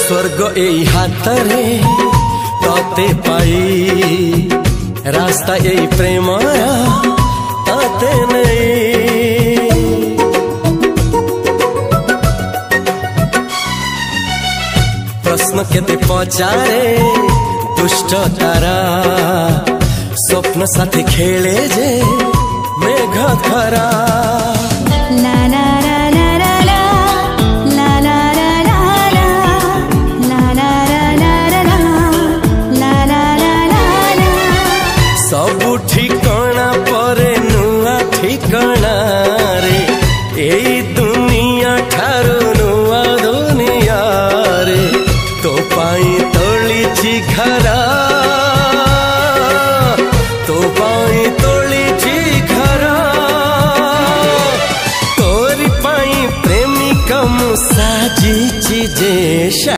स्वर्ग एई हातरे तते पाई रास्ता एई प्रेम तते नहीं। प्रश्न केते पचारे दुष्ट तारा स्वप्न साथी खेले जे मेघ खरा। सबु ठिकाना परे नुआ ठिकाना रे एई दुनिया ठारू नुआ दुनिया रे। तो पाई तोलिछि घरा तो पाई तोलिछि घरा तोरी पाई प्रेमिका मु साजिछि जे।